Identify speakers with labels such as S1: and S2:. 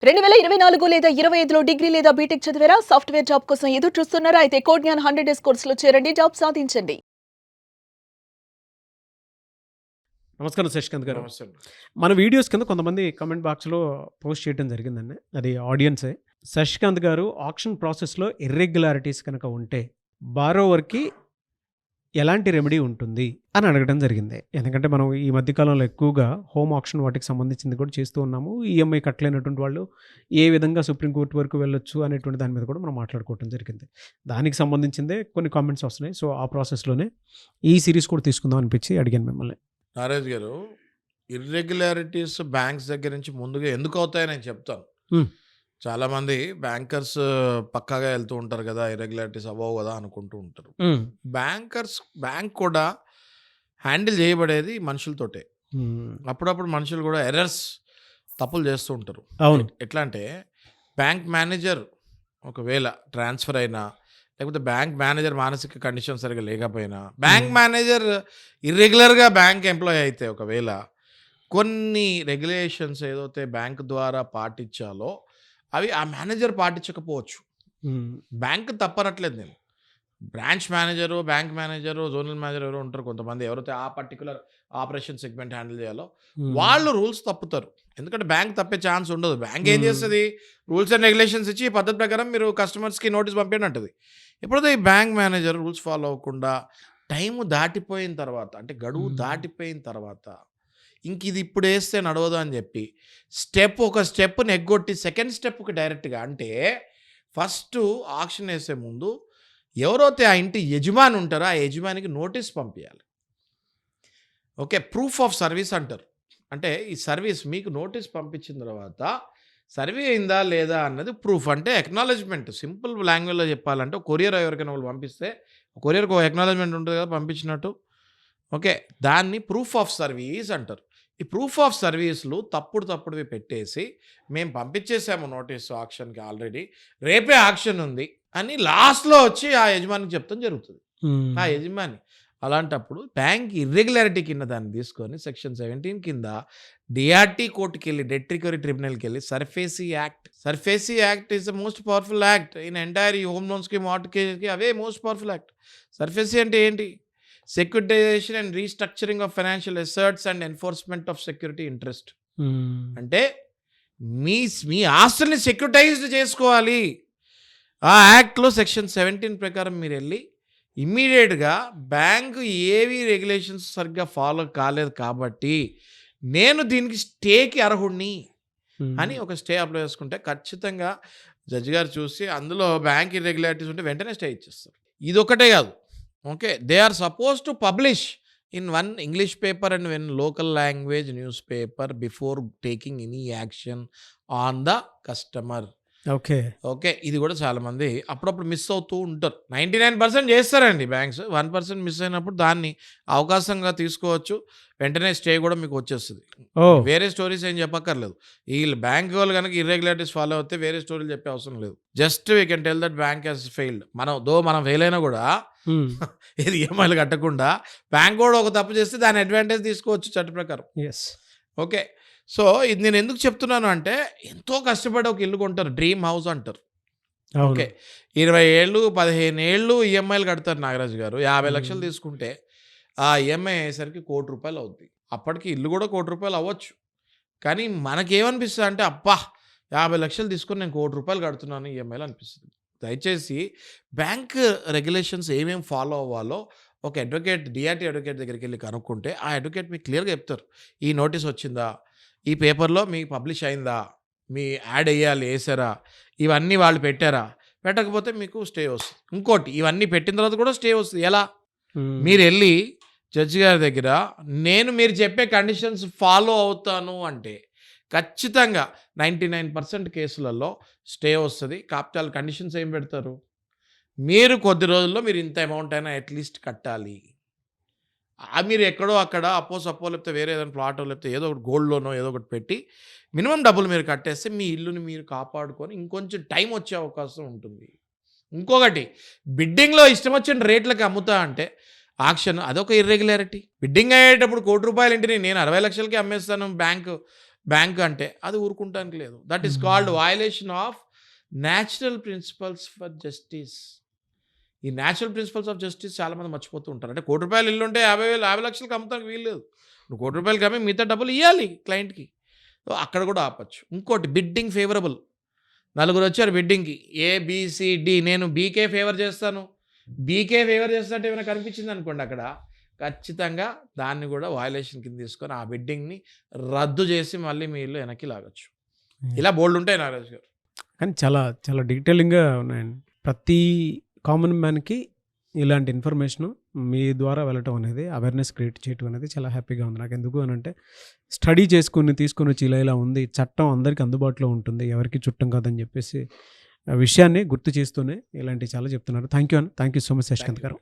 S1: 2024 లేదా 25లో డిగ్రీ లేదా బీటెక్ చదివారా? సాఫ్ట్‌వేర్ జాబ్ కోసం ఎదురు చూస్తున్నారా? అయితే కోడ్ జ్ఞాన్ 100 డేస్ కోర్సులో చేరండి. జాబ్ సాధించండి.
S2: నమస్కారం శశికాంత్ గారు.
S3: నమస్తే అండి.
S2: మన వీడియోస్ కింద కొంతమంది కామెంట్ బాక్స్‌లో పోస్ట్ చేయడం జరిగిందండి. అది ఆడియన్సే. శశికాంత్ గారు ఆక్షన్ ప్రాసెస్‌లో ఇర్రెగ్యులారిటీస్ కనుక ఉంటే బారోవర్‌కి ఎలాంటి రెమెడీ ఉంటుంది అని అడగడం జరిగింది. ఎందుకంటే మనం ఈ మధ్య కాలంలో ఎక్కువగా హోమ్ ఆక్షన్ వాటికి సంబంధించింది కూడా చేస్తూ ఉన్నాము. ఈఎంఐ కట్టలేనటువంటి వాళ్ళు ఏ విధంగా సుప్రీం కోర్ట్ వరకు వెళ్ళొచ్చు అనేటువంటి దాని మీద కూడా మనం మాట్లాడుకోవడం జరిగింది. దానికి సంబంధించిందే కొన్ని కామెంట్స్ వస్తున్నాయి. సో ఆ ప్రాసెస్‌లోనే ఈ సిరీస్ కూడా తీసుకుందాం అనిపించి అడిగాను మిమ్మల్ని.
S3: నారాజ్ గారు, ఇర్రెగ్యులారిటీస్ బ్యాంక్స్ దగ్గర నుంచి ముందుగా ఎందుకు అవుతాయో నేను చెప్తాను.
S2: హ్మ్.
S3: చాలామంది బ్యాంకర్స్ పక్కాగా వెళ్తూ ఉంటారు కదా, ఇర్రెగ్యులారిటీస్ అవ్వవు కదా అనుకుంటూ ఉంటారు.
S2: హ్మ్.
S3: బ్యాంక్ కూడా హ్యాండిల్ చేయబడేది మనుషులతోటే.
S2: హ్మ్.
S3: అప్పుడప్పుడు మనుషులు కూడా ఎర్రర్స్, తప్పులు చేస్తూ ఉంటారు.
S2: అవును.
S3: ఎట్లా అంటే బ్యాంక్ మేనేజర్ ఒకవేళ ట్రాన్స్ఫర్ అయినా, లేకపోతే బ్యాంక్ మేనేజర్ మానసిక కండిషన్ సరిగా లేకపోయినా, బ్యాంక్ మేనేజర్ ఇర్రెగ్యులర్గా బ్యాంక్ ఎంప్లాయీ అయితే ఒకవేళ కొన్ని రెగ్యులేషన్స్ ఏదైతే బ్యాంక్ ద్వారా పాటించాలో అవి ఆ మేనేజర్ పాటించకపోవచ్చు.
S2: హ్మ్.
S3: బ్యాంక్ తప్పనట్లేదు నేను. Branch manager, bank manager, zonal manager ఎవరో ఉంటారు కొంతమంది, ఎవరైతే ఆ పర్టికులర్ ఆపరేషన్ సెగ్మెంట్ హ్యాండిల్ చేయాలో
S2: హ్మ్.
S3: వాళ్ళు రూల్స్ తప్పుతారు. ఎందుకంటే బ్యాంక్ తప్పే ఛాన్స్ ఉండదు. బ్యాంక్ ఏం
S2: Hmm.
S3: చేస్తుంది, రూల్స్ అండ్ రెగ్యులేషన్స్ ఇచ్చి ఈ పద్ధతి ప్రకారం మీరు కస్టమర్స్కి నోటీస్ పంపేయండి అంటది. ఎప్పుడైతే ఈ బ్యాంక్ మేనేజర్ రూల్స్ ఫాలో అవ్వకుండా టైము దాటిపోయిన తర్వాత, అంటే గడువు
S2: Hmm.
S3: దాటిపోయిన తర్వాత ఇంక ఇది ఇప్పుడు వేస్తే నడవదు అని చెప్పి ఒక స్టెప్ నెగ్గొట్టి సెకండ్ స్టెప్కి డైరెక్ట్గా, అంటే ఫస్ట్ ఆక్షన్ వేసే ముందు ఎవరైతే ఆ ఇంటి యజమాని ఉంటారో ఆ యజమానికి నోటీస్ పంపించాలి. ఓకే, ప్రూఫ్ ఆఫ్ సర్వీస్ అంటారు. అంటే ఈ సర్వీస్ మీకు నోటీస్ పంపించిన తర్వాత సర్వే అయిందా లేదా అన్నది ప్రూఫ్. అంటే ఎక్నాలజ్మెంట్. సింపుల్ లాంగ్వేజ్లో చెప్పాలంటే కొరియర్ ఎవరికైనా వాళ్ళు పంపిస్తే కొరియర్కి ఒక ఎక్నాలజ్మెంట్ ఉంటుంది కదా పంపించినట్టు. ఓకే, దాన్ని ప్రూఫ్ ఆఫ్ సర్వీస్ అంటారు. ఈ ప్రూఫ్ ఆఫ్ సర్వీస్లు తప్పుడువి పెట్టేసి మేము పంపించేసాము నోటీసు ఆక్షన్కి, ఆల్రెడీ రేపే ఆక్షన్ ఉంది అని లాస్ట్లో వచ్చి ఆ యజమానికి చెప్తాం జరుగుతుంది.
S2: Hmm.
S3: ఆ యజమాని అలాంటప్పుడు బ్యాంక్ ఇర్రెగ్యులారిటీ కింద దాన్ని తీసుకొని సెక్షన్ 17 కింద డిఆర్టీ కోర్టుకి వెళ్ళి, డెట్ రికవరీ ట్రిబ్యునల్కి వెళ్ళి SARFAESI act is the most powerful act in entire ఈ హోమ్ లోన్స్కి, మార్ట్గేజ్కి, అవే మోస్ట్ పవర్ఫుల్ యాక్ట్. సర్ఫేసీ అంటే ఏంటి? Securitisation and restructuring of financial assets and enforcement of security interest.
S2: Hmm.
S3: అంటే మీ ఆస్తుల్ని సెక్యూరిటైజ్డ్ చేసుకోవాలి. ఆ యాక్ట్లో సెక్షన్ 17 ప్రకారం మీరు వెళ్ళి ఇమ్మీడియట్గా బ్యాంకు ఏవి రెగ్యులేషన్స్ సరిగ్గా ఫాలో కాలేదు కాబట్టి నేను దీనికి స్టేకి అర్హుడిని
S2: Hmm.
S3: అని ఒక స్టే అప్లై చేసుకుంటే ఖచ్చితంగా జడ్జి గారు చూసి అందులో బ్యాంక్ ఇర్రెగ్యులారిటీస్ ఉంటే వెంటనే స్టే ఇచ్చేస్తారు. ఇది ఒకటే కాదు. Okay, they are suppose to publish in one English paper and one local language newspaper before taking any action on the customer.
S2: Okay.
S3: Okay, ఇది కూడా చాలామంది అప్పుడప్పుడు మిస్ అవుతూ ఉంటారు. 99% చేస్తారండి బ్యాంక్స్. 1% మిస్ అయినప్పుడు దాన్ని అవకాశంగా తీసుకోవచ్చు. వెంటనే స్టే కూడా మీకు వచ్చేస్తుంది.
S2: ఓ.
S3: వేరే స్టోరీస్ ఏం చెప్పక్కర్లేదు. వీళ్ళు బ్యాంక్ వాళ్ళు కనుక ఇర్రెగ్యులారిటీస్ ఫాలో అవుతే వేరే స్టోరీలు చెప్పే అవసరం లేదు. Just we can tell that bank has failed. మనం ఫెయిల్ అయినా కూడా
S2: Hmm.
S3: ఇది ఈఎంఐలు కట్టకుండా బ్యాంక్ కూడా ఒక తప్పు చేస్తే దాని అడ్వాంటేజ్ తీసుకోవచ్చు చట్ట ప్రకారం.
S2: Yes.
S3: ఓకే, సో ఇది నేను ఎందుకు చెప్తున్నాను అంటే, ఎంతో కష్టపడి ఒక ఇల్లు కొంటారు, డ్రీమ్ హౌస్ అంటారు.
S2: అవును.
S3: ఓకే, 20 ఏళ్ళు 15 ఏళ్ళు ఈఎంఐలు కడతారు నాగరాజు గారు. 50 లక్షలు
S2: Hmm.
S3: తీసుకుంటే ఆ ఈఎంఐ అయ్యేసరికి ₹1,00,00,000 అవుద్ది. అప్పటికి ఇల్లు కూడా ₹1,00,00,000 అవ్వచ్చు. కానీ మనకేమనిపిస్తుంది అంటే, అబ్బా 50 లక్షలు తీసుకొని నేను ₹1,00,00,000 కడుతున్నాను ఈఎంఐలు అనిపిస్తుంది. దయచేసి బ్యాంక్ రెగ్యులేషన్స్ ఏమేమి ఫాలో అవ్వాలో ఒక అడ్వకేట్, డిఆర్టీ అడ్వకేట్ దగ్గరికి వెళ్ళి కనుక్కుంటే ఆ అడ్వకేట్ మీకు క్లియర్గా చెప్తారు. ఈ నోటీస్ వచ్చిందా, ఈ పేపర్లో మీకు పబ్లిష్ అయిందా, మీ యాడ్ వేయాలి వేసారా, ఇవన్నీ వాళ్ళు పెట్టారా, పెట్టకపోతే మీకు స్టే వస్తుంది. ఇంకోటి, ఇవన్నీ పెట్టిన తర్వాత కూడా స్టే వస్తుంది. ఎలా?
S2: Hmm.
S3: మీరు వెళ్ళి జడ్జి గారి దగ్గర మీరు చెప్పే కండిషన్స్ ఫాలో అవుతాను అంటే ఖచ్చితంగా 99% కేసులలో స్టే వస్తుంది. కాపిటల్ కండిషన్స్ ఏం పెడతారు, మీరు కొద్ది రోజుల్లో మీరు ఇంత అమౌంట్ అయినా అట్లీస్ట్ కట్టాలి. మీరు ఎక్కడో అక్కడ అప్పో లేకపోతే వేరే ఏదైనా ప్లాటో లేకపోతే ఏదో ఒకటి గోల్డ్ లోనో ఏదో ఒకటి పెట్టి మినిమం డబ్బులు మీరు కట్టేస్తే మీ ఇల్లుని మీరు కాపాడుకొని ఇంకొంచెం టైం వచ్చే అవకాశం ఉంటుంది. ఇంకొకటి, బిడ్డింగ్లో ఇష్టం వచ్చిన రేట్లకి అమ్ముతా అంటే ఆక్షన్, అదొక ఇర్రెగ్యులారిటీ. బిడ్డింగ్ అయ్యేటప్పుడు ₹1,00,00,000 ఇంటిని నేను 60 లక్షలకి అమ్మేస్తాను బ్యాంకు బ్యాంక్ అంటే అది ఊరుకుంటానికి లేదు. That is called violation of natural principles for justice. ఈ న్యాచురల్ ప్రిన్సిపల్స్ ఆఫ్ జస్టిస్ చాలామంది మర్చిపోతూ ఉంటారు. అంటే ₹1,00,000 ఇల్లు ఉంటే 50 లక్షలకు అమ్ముతానికి వీల్లేదు. నువ్వు ₹1,00,000 అమ్మి మిగతా డబ్బులు ఇవ్వాలి క్లయింట్కి. సో అక్కడ కూడా ఆపచ్చు. ఇంకోటి బిడ్డింగ్ ఫేవరబుల్. నలుగురు వచ్చారు బిడ్డింగ్కి, ABCD, నేను బీకే ఫేవర్ చేస్తాను, బీకే ఫేవర్ చేస్తున్నట్టు ఏమైనా కనిపించింది అనుకోండి, అక్కడ ఖచ్చితంగా దాన్ని కూడా వయలేషన్ కింద తీసుకొని ఆ బిడ్డింగ్ని రద్దు చేసి మళ్ళీ మీ ఇల్లు వెనక్కి లాగచ్చు. ఇలా బోల్డ్ ఉంటాయి నాగరాజు గారు.
S2: కానీ చాలా చాలా డీటెయిలింగ్గా ఉన్నాయండి. ప్రతి కామన్ మ్యాన్కి ఇలాంటి ఇన్ఫర్మేషన్ మీ ద్వారా వెళ్ళటం అనేది, అవేర్నెస్ క్రియేట్ చేయటం అనేది చాలా హ్యాపీగా ఉంది నాకు. ఎందుకు అని అంటే స్టడీ తీసుకొని వచ్చి ఇలా ఉంది, చట్టం అందరికీ అందుబాటులో ఉంటుంది, ఎవరికి చుట్టం కాదని చెప్పేసి ఆ విషయాన్ని గుర్తు చేస్తూనే ఇలాంటివి చాలా చెప్తున్నారు. Thank you so much Shashikant గారు.